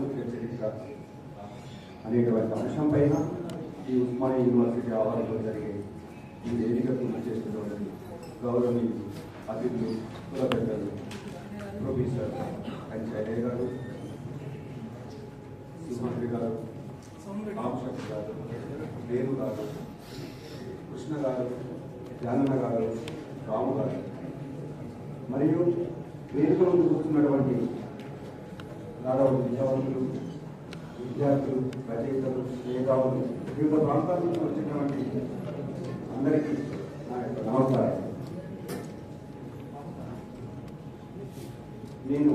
సాంస్కృతిక చరిత్ర అనేటువంటి అంశం పైన ఈ ఉస్మానియా యూనివర్సిటీ ఆవరణలో జరిగే ఈ వేదికకు చేసినటువంటి గౌరవనీయులు అతిథులు కుల పెద్దలు ప్రొఫెసర్ కంచయ్య గారు, సుమంత్రి గారు, రామశక్తి గారు, వేణు గారు, కృష్ణ గారు, జానన్న గారు, రాము గారు మరియు వేదిక ముందు కూర్చున్నటువంటి నాలుగు విద్యావంతులు, విద్యార్థులు, రచయితలు, మేధావులు, వివిధ ప్రాంతాల నుంచి వచ్చినటువంటి అందరికీ నా యొక్క నమస్కారం. నేను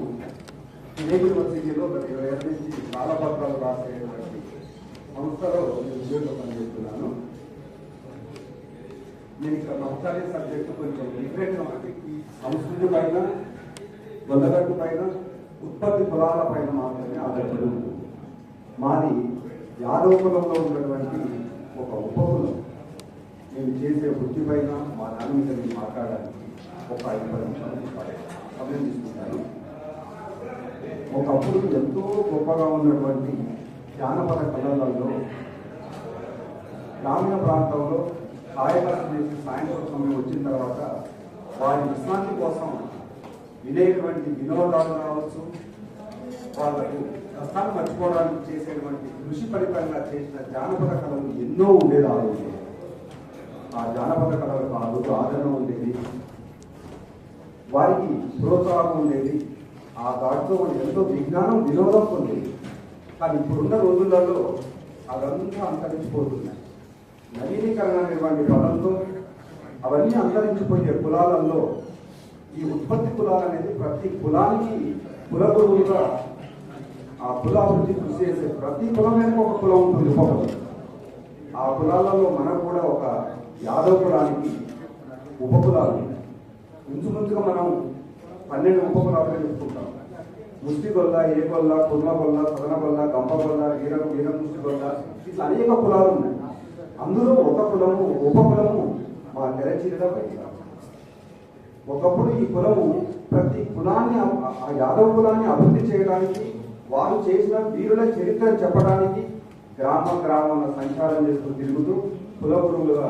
యూనివర్సిటీలో గత 20 ఏళ్ళ నుంచి చాలా పత్రాలు రాసేటువంటి సంస్థలో ఉద్యోగం పనిచేస్తున్నాను. నేను ఇక్కడ నవచారి సబ్జెక్టు కొంచెం డిఫరెంట్గా ఉంది. సంస్కృతి పైన, గొల్లగట్టు పైన, ఉత్పత్తి కులాల పైన మాత్రమే ఆధారపడి ఉంటుంది. మాది యాదవ కులంలో ఉన్నటువంటి ఒక ఉపకులం. మేము చేసే వృత్తి పైన మా దాని మీద నేను మాట్లాడడానికి ఒక 5 నిమిషాలు సమయం తీసుకుంటాను. ఒకప్పుడు ఎంతో గొప్పగా ఉన్నటువంటి జానపద కళలలో గ్రామీణ ప్రాంతంలో కాయకలం చేసి సాయంత్రం సమయం వచ్చిన తర్వాత వారి విశ్రాంతి కోసం వినేటువంటి వినోదాలు కావచ్చు, వాళ్ళకు కష్టాలు మర్చిపోవడానికి చేసేటువంటి కృషి ఫలితంగా చేసిన జానపద కళలు ఎన్నో ఉండేది. ఆ జానపద కళలకు ఆదరణ ఉండేది, వారికి ప్రోత్సాహం ఉండేది, ఆ దాంట్లో ఎంతో విజ్ఞానం, వినోదం పొందేది. కానీ ఇప్పుడున్న రోజులలో అదంతా అంతరించిపోతున్నాయి. నవీకరణ అనేటువంటి పదంతో అవన్నీ అంతరించిపోయే కులాలలో ఈ ఉత్పత్తి కులాలు అనేది ప్రతి కులానికి కులగురువుగా ఆ కులాభివృద్ధి కృషి చేసే ప్రతి కులం వెనుక ఒక కులం ఉంటుంది, ఉపకులం. ఆ కులాలలో మనకు కూడా ఒక యాదవ కులానికి ఉపకులాలు ఉన్నాయి. ముంచుగా మనం 12 ఉపకులాలుగా చెప్పుకుంటాం. ముష్టి గొల్ల, ఏ గొల్ల, కుర్మ గొల్ల, సదన గొల్ల, గంప గొల్ల, వీర ముష్టి గొల్ల, ఇట్లా అనేక కులాలు ఉన్నాయి. అందులో ఒక కులము, ఉపకులము మా తెరచీర బయట. ఒకప్పుడు ఈ కులము ప్రతి కులాన్ని, ఆ యాదవ కులాన్ని అభివృద్ధి చేయడానికి, వారు చేసిన వీరుల చరిత్ర చెప్పడానికి గ్రామంలో సంచారం చేస్తూ తిరుగుతూ కులగురువులుగా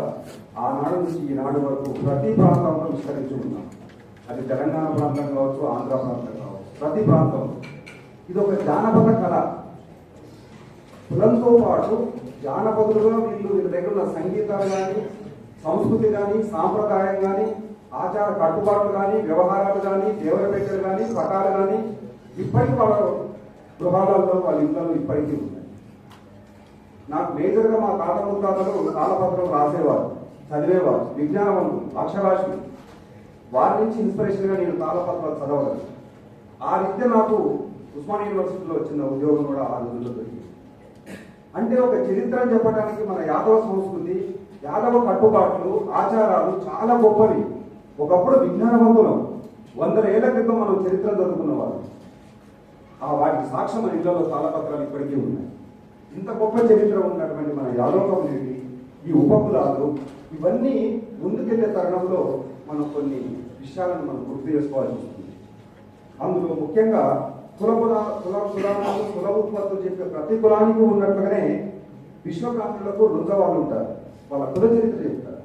ఆనాడు నుంచి ఈనాడు వరకు ప్రతి ప్రాంతంలో విస్తరించి ఉన్నాం. అది తెలంగాణ ప్రాంతం కావచ్చు, ఆంధ్ర ప్రాంతం కావచ్చు, ప్రతి ప్రాంతం. ఇది ఒక జానపద కళ. కులంతో పాటు జానపదులుగా వీళ్ళ దగ్గర ఉన్న సంగీతాలు కానీ, సంస్కృతి కానీ, సాంప్రదాయం కానీ, ఆచార కట్టుబాట్లు కానీ, వ్యవహారాలు కానీ, దేవర పెట్టెలు కానీ, పటాలు కానీ ఇప్పటికీ వాళ్ళ గృహాలలో, వాళ్ళ ఇళ్లలో ఇప్పటికీ ఉన్నాయి. నాకు మేజర్గా మా తాత ముత్తాతలు తాళపత్రం రాసేవారు, చదివేవారు, విజ్ఞానవంతులు, అక్షరాశులు. వారి నుంచి ఇన్స్పిరేషన్గా నేను తాళపత్రాలు చదవగలను. ఆ రీత్యా నాకు ఉస్మానియా యూనివర్సిటీలో వచ్చిన ఉద్యోగం కూడా ఆ రోజుల్లో దొరికింది. అంటే ఒక చరిత్రను చెప్పడానికి మన యాదవ సంస్కృతి, యాదవ కట్టుబాట్లు, ఆచారాలు చాలా గొప్పవి. ఒకప్పుడు విజ్ఞానవంతులం. 100 ఏళ్ల క్రితం మనం చరిత్ర చదువుకున్నవారు. వాటికి సాక్ష్యం మన ఇళ్లలో తాళపత్రాలు ఇప్పటికీ ఉన్నాయి. ఇంత గొప్ప చరిత్ర ఉన్నటువంటి మన యాదవ కమ్యూనిటీ, ఈ ఉపకులాలు, ఇవన్నీ ముందుకెళ్లే తరుణంలో మనం కొన్ని విషయాలను మనం గుర్తు చేసుకోవాల్సి వస్తుంది. అందులో ముఖ్యంగా కుల ఉత్పత్తులు చెప్పే ప్రతి కులానికి ఉన్నట్లుగానే విశ్వబ్రాహ్మణులకు రుద్రవాళ్ళు ఉంటారు, వాళ్ళ కుల చరిత్ర చెప్తారు.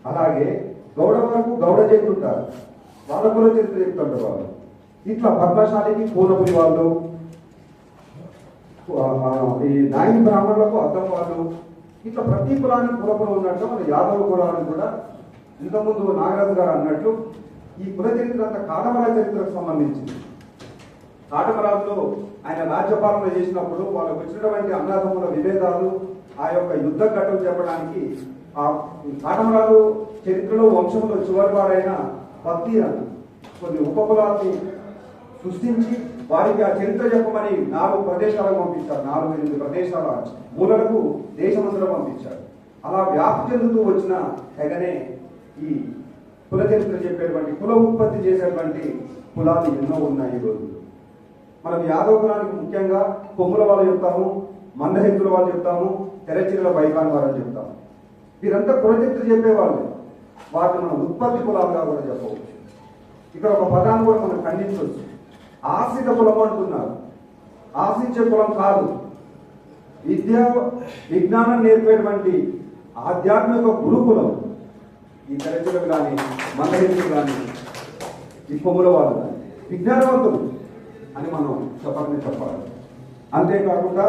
అలాగే గౌడ వరకు గౌడ చేతులు ఉంటారు, వాళ్ళ కుల చరిత్ర చెప్తుంటారు వాళ్ళు. ఇట్లా పద్మశాలికి పూనపురి వాళ్ళు, ఈ నాయని బ్రాహ్మణులకు అద్దం వాళ్ళు, ఇట్లా ప్రతి కులానికి కులకులం ఉన్నట్టు మన యాదవ కులానికి కూడా ఇంతకుముందు నాగరాజు గారు అన్నట్లు ఈ కుల చరిత్ర అంతా కాటమరాజు చరిత్రకు సంబంధించింది. కాటమరాజులో ఆయన రాజ్యపాలన చేసినప్పుడు వాళ్ళకు వచ్చినటువంటి అన్నదమ్ముల విభేదాలు, ఆ యొక్క యుద్ధ ఘట్టం చెప్పడానికి ఆ కాటమరాజు చరిత్రలో వంశంలో చివరివాడైన పత్తీరను కొన్ని ఉపకులాన్ని సృష్టించి వారికి ఆ చరిత్ర చెప్పమని 4 ప్రదేశాలకు పంపించారు. 4-8 ప్రదేశాల మూలలకు దేశమంతలో పంపించారు. అలా వ్యాప్తి చెందుతూ వచ్చిన తెగనే ఈ కుల చరిత్ర చెప్పేటువంటి, కుల ఉత్పత్తి చేసేటువంటి కులాలు ఎన్నో ఉన్నాయి ఈ రోజు. మనం యాదవ కులానికి ముఖ్యంగా కొమ్ముల వాళ్ళు చెప్తాము, మందహెత్తుల వాళ్ళు చెప్తాము, తెరచీరల బైకాన్ వారు అని చెప్తాము. వీరంతా కుల చరిత్ర చెప్పేవాళ్ళు. వాటిని మనం ఉత్పత్తి కులాలుగా కూడా చెప్పవచ్చు. ఇక్కడ ఒక పదాన్ని కూడా మనం ఖండించవచ్చు. ఆశ్రిత కులం అంటున్నారు. ఆశించే కులం కాదు. విద్య విజ్ఞానం నేర్పేటువంటి ఆధ్యాత్మిక గురుకులం ఈ తెరచులకు కానీ మందహితులు కానీ ఈ కొమ్ముల వాళ్ళు కానీ విజ్ఞానవంతులు అని మనం చెప్పాలి. అంతేకాకుండా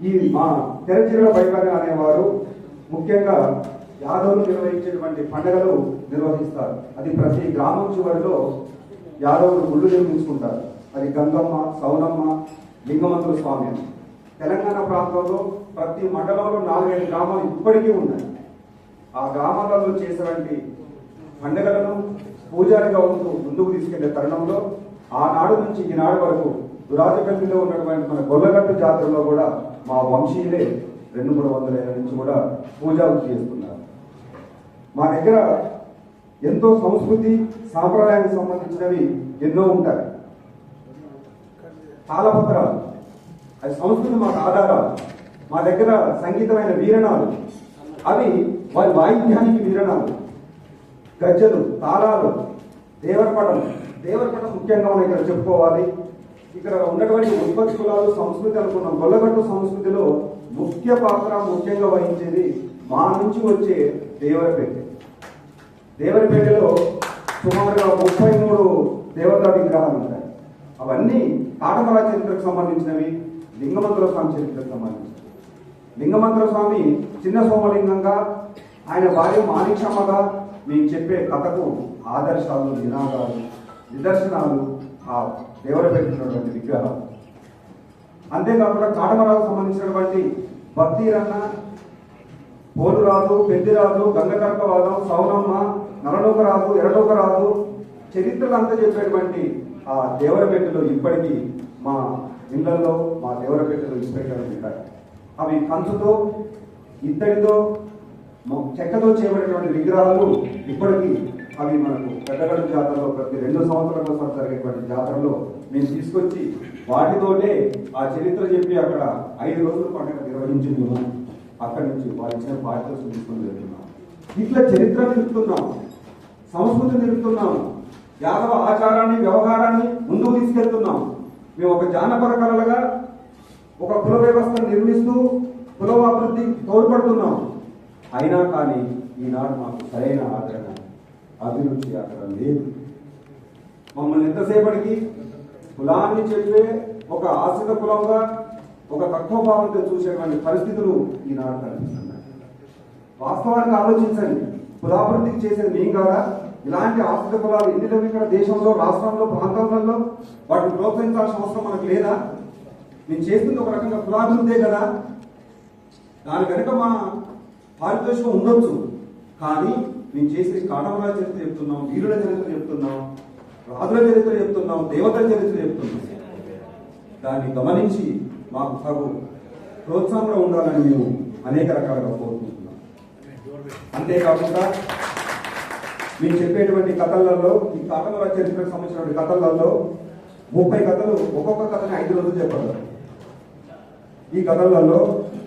ఈ మా తెరచిరల బైకాని అనేవారు ముఖ్యంగా యాదవులు నిర్వహించేటువంటి పండుగలు నిర్వహిస్తారు. అది ప్రతి గ్రామం చివరిలో యాదవులు గుళ్ళు నిర్మించుకుంటారు. అది గంగమ్మ, సౌనమ్మ, లింగమంతుల స్వామి. తెలంగాణ ప్రాంతంలో ప్రతి మండలంలో 4-5 గ్రామాలు ఇప్పటికీ ఉన్నాయి. ఆ గ్రామాలలో చేసేటువంటి పండుగలను పూజారిగా ఉంటూ ముందుకు తీసుకెళ్లే తరుణంలో ఆనాడు నుంచి ఈనాడు వరకు దురాజపల్లిలో ఉన్నటువంటి మన గొల్లగట్టు జాతరలో కూడా మా వంశీయులే 200-300 ఏళ్ళ నుంచి కూడా పూజలు చేస్తున్నారు. మా దగ్గర ఎంతో సంస్కృతి సాంప్రదాయానికి సంబంధించినవి ఎన్నో ఉంటాయి. తాళపత్రాలు అది సంస్కృతి మాకు ఆధారాలు. మా దగ్గర సంగీతమైన వీరణాలు అవి వారి వాయిద్యానికి వీరణాలు. గజ్జలు, తాళాలు, దేవరపటం ముఖ్యంగా మనం ఇక్కడ చెప్పుకోవాలి. ఇక్కడ ఉన్నటువంటి ఉత్పత్తి కులాలు సంస్కృతి అనుకున్నాం. గొల్లగట్టు సంస్కృతిలో ముఖ్య పాత్ర ముఖ్యంగా వహించేది మా నుంచి వచ్చే దేవరపేటలో సుమారుగా 33 దేవతా విగ్రహాలు ఉంటాయి. అవన్నీ కాటమరా చరిత్రకు సంబంధించినవి, లింగమంతుల స్వామి చరిత్రకు సంబంధించినవి. లింగమంతుల స్వామి చిన్న సోమలింగంగా, ఆయన భార్య మాణిక్షమ్మగా మేము చెప్పే కథకు ఆదర్శాలు, నిదర్శనాలు ఆ దేవరపేటటువంటి విగ్రహాలు. అంతేకాకుండా కాటమరాకు సంబంధించినటువంటి భక్తిరన్న, పోలురాజు, పెద్దిరాజు, గంగకర్కవాదం, సౌనమ్మ, నలనూకరాజు, ఎర్రనూకరాజు చరిత్రలంతా చెప్పేటువంటి ఆ దేవరపేటలో ఇప్పటికీ మా ఇళ్లలో, మా దేవరపేటలో ఇప్పటికీ ఉంటాయి. అవి కంచుతో, ఇత్తడితో, చెక్కతో చేయబడినటువంటి విగ్రహాలు ఇప్పటికీ అవి మనకు పెద్దగడ్డ జాతరలో ప్రతి 2 సంవత్సరాల కోసం జరిగేటువంటి జాతరలో మేము తీసుకొచ్చి వాటితోటే ఆ చరిత్ర చెప్పి అక్కడ 5 రోజుల పండుగ నిర్వహించి మేము అక్కడి నుంచి వారి ఇచ్చిన బాధ్యతలు తీసుకొని వెళ్తున్నాం. ఇట్లా చరిత్ర నిలుపుతున్నాం, సంస్కృతి నిలుపుతున్నాం, యాదవ ఆచారాన్ని, వ్యవహారాన్ని ముందుకు తీసుకెళ్తున్నాం. మేము ఒక జానపద కళలుగా ఒక కుల వ్యవస్థను నిర్మిస్తూ కులవాభివృద్ధికి తోడ్పడుతున్నాం. అయినా కానీ ఈనాడు మాకు సరైన ఆదరణ, అభిరుచి అక్కడ లేదు. మమ్మల్ని ఎంతసేపటికి కులాన్ని చెప్పే ఒక ఆశ్రిత కులంగా, ఒక తక్కువ భావంతో చూసేటువంటి పరిస్థితులు ఈనాడు కనిపిస్తున్నాయి. వాస్తవానికి ఆలోచించండి, కులాభివృద్ధికి చేసేది మేము కాదా? ఇలాంటి ఆశ్రిత కులాలు ఎన్ని లేవు ఇక్కడ దేశంలో, రాష్ట్రంలో, ప్రాంతాలలో. వాటిని ప్రోత్సహించాల్సిన అవసరం మనకు లేదా? నేను చేస్తుంది ఒక రకంగా కులాభివృద్ధే కదా. దాని వెనుక మా పారితోషికం ఉండొచ్చు, కానీ మేము చేసే కాటమరా చరిత్ర చెప్తున్నాం, వీరుల చరిత్ర చెప్తున్నాం, రాజుల చరిత్ర చెప్తున్నాం, దేవతల చరిత్ర చెప్తున్నాం. దాన్ని గమనించి మాకు తగు ప్రోత్సాహంగా ఉండాలని మేము అనేక రకాలుగా కోరుకుంటున్నాం. అంతేకాకుండా మేము చెప్పేటువంటి కథలలో, ఈ కాటమరా చరిత్రకు సంబంధించినటువంటి కథలలో 30 కథలు, ఒక్కొక్క కథని 5 రోజులు చెప్పగలరు. ఈ కథలలో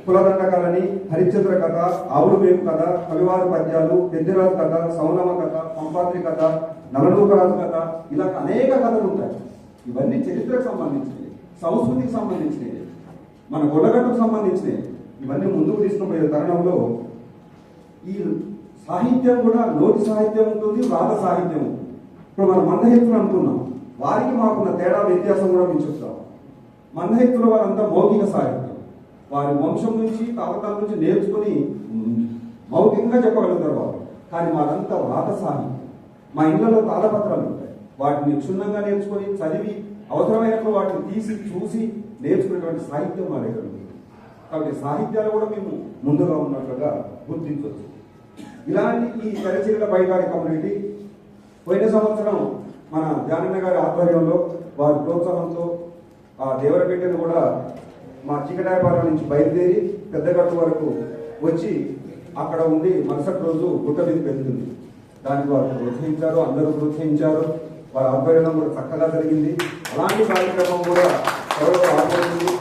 కులదండకాలని, హరిశ్చంద్ర కథ, ఆవులు వేపు కథ, కవివారు పద్యాలు, పెద్దిరాజు కథ, సౌనమ్మ కథ, పంపాద్రి కథ, నలనూకరాజు కథ, ఇలా అనేక కథలు ఉంటాయి. ఇవన్నీ చరిత్రకు సంబంధించినవి, సంస్కృతికి సంబంధించినవి, మన గొల్లగట్టుకు సంబంధించినవి. ఇవన్నీ ముందుకు తీసుకుపోయే తరుణంలో ఈ సాహిత్యం కూడా నోటి సాహిత్యం ఉంటుంది, వ్రాత సాహిత్యం. ఇప్పుడు మనం మందహితులు అనుకున్నాం, వారికి మాకున్న తేడా వ్యత్యాసం కూడా మేము చెప్తాం. మందహితుల వారంతా మౌఖిక సాహిత్యం, వారి వంశం నుంచి తాతల నుంచి నేర్చుకుని మౌఖికంగా చెప్పగలుగుతారు వారు. కానీ మాదంతా వ్రాత సాహిత్యం. మా ఇళ్లలో తాళపత్రాలు ఉంటాయి, వాటిని క్షుణ్ణంగా నేర్చుకొని చదివి అవసరమైనప్పుడు వాటిని తీసి చూసి నేర్చుకునేటువంటి సాహిత్యం మా దగ్గర ఉంది. కాబట్టి సాహిత్యాలు కూడా మేము ముందుగా ఉన్నట్లుగా గుర్తించవచ్చు. ఇలాంటి ఈ తెరచిరల బైకాని కమ్యూనిటీ పోయిన సంవత్సరం మన జానన్న గారి ఆధ్వర్యంలో వారి ప్రోత్సాహంతో ఆ దేవరపేటను కూడా మా చీకటాయపాలెం నుంచి బయలుదేరి పెద్దగట్టు వరకు వచ్చి అక్కడ ఉండి మరుసటి రోజు గుట్ట మీదకి వెళ్తుంది. దానికి వారు ప్రోత్సహించారు, అందరూ ప్రోత్సహించారు. వారి ఆధ్వర్యంలో కూడా చక్కగా జరిగింది. అలాంటి కార్యక్రమం కూడా త్వరలో ఆధ్వర్యంలో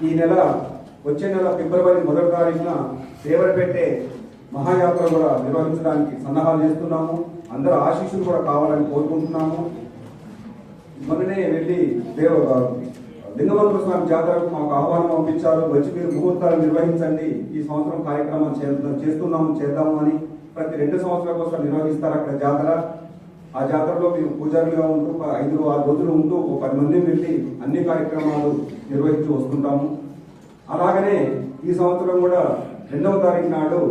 ఈ నెల, వచ్చే నెల ఫిబ్రవరి 1వ తారీఖున దేవరపేటే మహాయాత్ర కూడా నిర్వహించడానికి సన్నాహాలు చేస్తున్నాము. అందరూ ఆశీస్సులు కూడా కావాలని కోరుకుంటున్నాము. మొన్ననే వెళ్ళి లింగమంతుల స్వామి జాతరకు మాకు ఆహ్వానం పంపించారు. వచ్చి మీరు ముహూర్తాలు నిర్వహించండి, ఈ సంవత్సరం కార్యక్రమం చేద్దాము అని ప్రతి 2 సంవత్సరాల కోసం నిర్వహిస్తారు అక్కడ జాతర. ఆ జాతరలో మేము పూజారులుగా ఉంటూ 5-6 రోజులు ఉంటూ 10 మందిని పెట్టి అన్ని కార్యక్రమాలు నిర్వహించి వస్తుంటాము. అలాగనే ఈ సంవత్సరం కూడా 2వ తారీఖు నాడు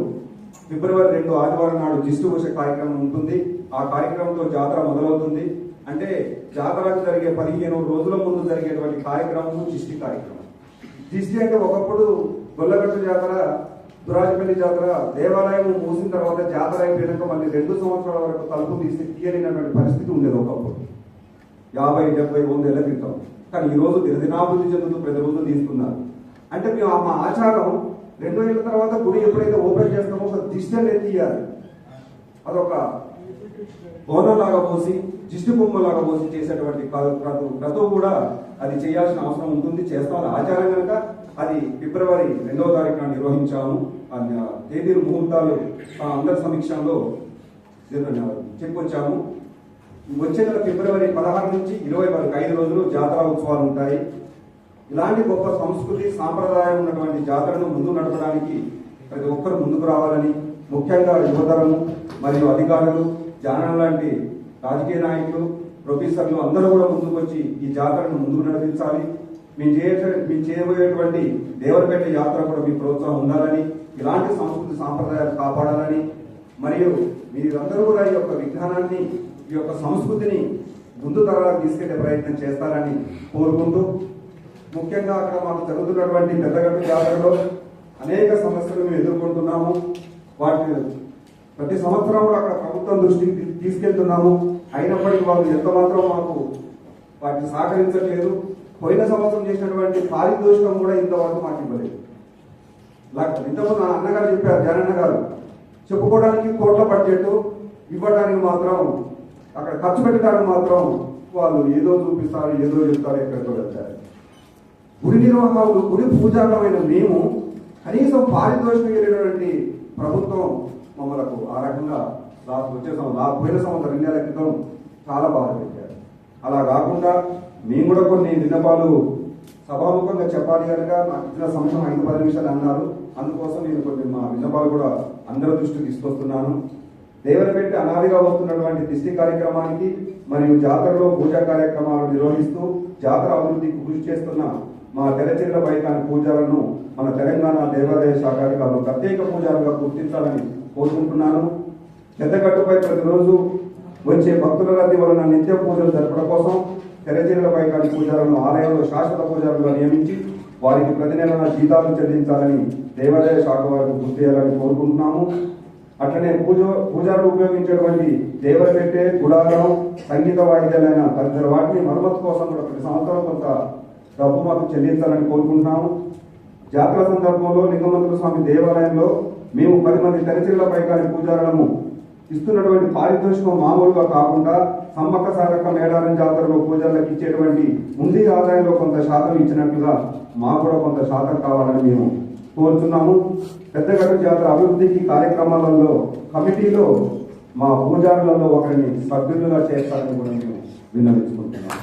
ఫిబ్రవరి 2 ఆదివారం నాడు దిష్టి పూజ కార్యక్రమం ఉంటుంది. ఆ కార్యక్రమంతో జాతర మొదలవుతుంది. అంటే జాతరకు జరిగే 15 రోజుల ముందు జరిగేటువంటి కార్యక్రమం దిష్టి కార్యక్రమం. దిష్టి అంటే ఒకప్పుడు గొల్లగట్టు జాతర, దురాజపల్లి జాతర దేవాలయం మూసిన తర్వాత జాతర అయిపోయాక మళ్ళీ 2 సంవత్సరాల వరకు తలుపు తీయలేనటువంటి పరిస్థితి ఉండేది ఒకప్పుడు, 50, 70, 100 ఏళ్ల క్రితం. కానీ ఈ రోజు దినదినాభివృద్ధి చెందుతూ ప్రతిరోజు తీస్తున్నారు. అంటే మేము మా ఆచారం 2 ఏళ్ల తర్వాత గుడి ఎప్పుడైతే ఓపెన్ చేస్తామో ఒక దిష్టి అనేది తీయాలి. అదొక బోనంలాగా పోసి దిష్టి బొమ్మలాగా పోసి చేసేటువంటి క్రతువు కూడా అది చేయాల్సిన అవసరం ఉంటుంది. చేస్తామని ఆచారం కనుక అది ఫిబ్రవరి 2వ తారీఖున నిర్వహించాము. తేదీలు ముహూర్తాలు అందరి సమీక్షంలో చెప్పొచ్చాము. వచ్చే నెల ఫిబ్రవరి 16 నుంచి 20 వరకు 5 రోజులు జాతరా ఉత్సవాలు ఉంటాయి. ఇలాంటి గొప్ప సంస్కృతి సాంప్రదాయం ఉన్నటువంటి జాతరను ముందు నడపడానికి ప్రతి ఒక్కరు ముందుకు రావాలని, ముఖ్యంగా యువతరము మరియు అధికారులు, జనం లాంటి రాజకీయ నాయకులు, ప్రొఫెసర్లు అందరూ కూడా ముందుకు వచ్చి ఈ జాతరను ముందుకు నడిపించాలి. మేము చేయబోయేటువంటి దేవరపేట యాత్ర కూడా మీ ప్రోత్సాహం ఉండాలని, ఇలాంటి సంస్కృతి సాంప్రదాయాలు కాపాడాలని, మరియు మీరందరూ కూడా ఈ యొక్క విజ్ఞానాన్ని, ఈ యొక్క సంస్కృతిని ముందు తరాలకు తీసుకెళ్లే ప్రయత్నం చేస్తారని కోరుకుంటూ, ముఖ్యంగా అక్కడ మాకు జరుగుతున్నటువంటి పెద్దగట్టు జాతరలో అనేక సమస్యలు మేము ఎదుర్కొంటున్నాము. వాటిని ప్రతి సంవత్సరం కూడా అక్కడ ప్రభుత్వం దృష్టికి తీసుకెళ్తున్నాము. అయినప్పటికీ వాళ్ళు ఎంత మాత్రం మాకు వాటిని సహకరించట్లేదు. పోయిన సంవత్సరం చేసినటువంటి పారితోషికం కూడా ఇంతవరకు మాకు ఇవ్వలేదు. ఇంతకుముందు నా అన్నగారు చెప్పారు, జనన్న గారు, చెప్పుకోవడానికి కోట్ల బడ్జెట్, ఇవ్వడానికి మాత్రం అక్కడ ఖర్చు పెట్టడానికి మాత్రం వాళ్ళు ఏదో చూపిస్తారు, ఏదో చెప్తారు, ఎక్కడికో వెళ్తారు. గుడి నిర్వాహకులు, గుడి పూజారమైన మేము కనీసం పారితోషికం వెళ్ళినటువంటి ప్రభుత్వం మమ్మలకు ఆ రకంగా పోయిన సంవత్సరం 2 నెలల క్రితం చాలా బాధ పెట్టారు. అలా కాకుండా మేము కూడా కొన్ని విన్నపాలు సభాముఖంగా చెప్పాలి కనుక నాకు ఇచ్చిన సమయం 5-10 నిమిషాలు అన్నారు. అందుకోసం నేను కొన్ని మా విన్నపాలు కూడా అందరి దృష్టికి తీసుకొస్తున్నాను. దేవరపేట అనాదిగా వస్తున్నటువంటి దిష్టి కార్యక్రమానికి మరియు జాతరలో పూజా కార్యక్రమాలు నిర్వహిస్తూ జాతర అభివృద్ధికి కృషి చేస్తున్న మా తెరచిల్ల బైకాని పూజారులను మన తెలంగాణ దేవాదాయ శాఖ అధికారులు ప్రత్యేక పూజారులుగా గుర్తించాలని కోరుకుంటున్నాను. పెద్దగట్టుపై ప్రతిరోజు వచ్చే భక్తుల రద్దీ వలన నిత్య పూజలు జరపడం కోసం తెరచిల్ల బైకాని పూజారులను ఆలయంలో శాశ్వత పూజారులుగా నియమించి వారికి ప్రతి నెల జీతాలు చెల్లించాలని దేవాదాయ శాఖ వారికి గుర్తు చేయాలని కోరుకుంటున్నాము. అట్లనే పూజారులు ఉపయోగించేటువంటి దేవరపెట్టె, గుడారం, సంగీత వాయిద్యాలైన తదితర వాటిని మరమ్మతు కోసం కూడా ప్రతి సంవత్సరం కొంత డబ్బు మాకు చెల్లించాలని కోరుకుంటున్నాము. జాతర సందర్భంలో లింగమంతుల స్వామి దేవాలయంలో మేము 10 మంది తెరచిల్ల బైకాని పూజారులను ఇస్తున్నటువంటి పారితోషికం మామూలుగా కాకుండా సమ్మక్క సారక్క మేడారం జాతరలో పూజలకు ఇచ్చేటువంటి ఉండి ఆదాయంలో కొంత శాతం ఇచ్చినట్లుగా మాకు కూడా కొంత శాతం కావాలని మేము కోరుతున్నాము. పెద్దగట్టు జాతర అభివృద్ధికి కార్యక్రమాలలో కమిటీలో మా పూజారులలో ఒకరిని సభ్యులుగా చేస్తారని కూడా మేము విన్నవించుకుంటున్నాము.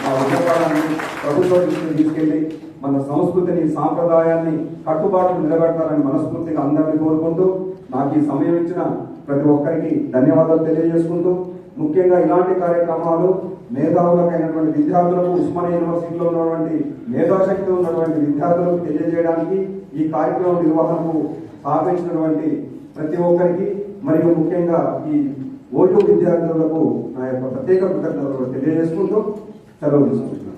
మా ఉద్యోగాలను ప్రభుత్వ దృష్టికి తీసుకెళ్లి మన సంస్కృతిని, సాంప్రదాయాన్ని, కట్టుబాట్లు నిలబెడతారని మనస్ఫూర్తిగా అందరినీ కోరుకుంటూ, నాకు ఈ సమయం ఇచ్చిన ప్రతి ఒక్కరికి ధన్యవాదాలు తెలియజేసుకుంటూ, ముఖ్యంగా ఇలాంటి కార్యక్రమాలు మేధావులకైనటువంటి విద్యార్థులకు, ఉస్మానియా యూనివర్సిటీలో ఉన్నటువంటి మేధాశక్తి ఉన్నటువంటి విద్యార్థులకు తెలియజేయడానికి ఈ కార్యక్రమం నిర్వహణకు సహకరించినటువంటి ప్రతి ఒక్కరికి మరియు ముఖ్యంగా ఈ ఓటు విద్యార్థులకు నా యొక్క ప్రత్యేక కృతజ్ఞతలు తెలియజేసుకుంటూ సెలవు తీసుకుంటున్నాను.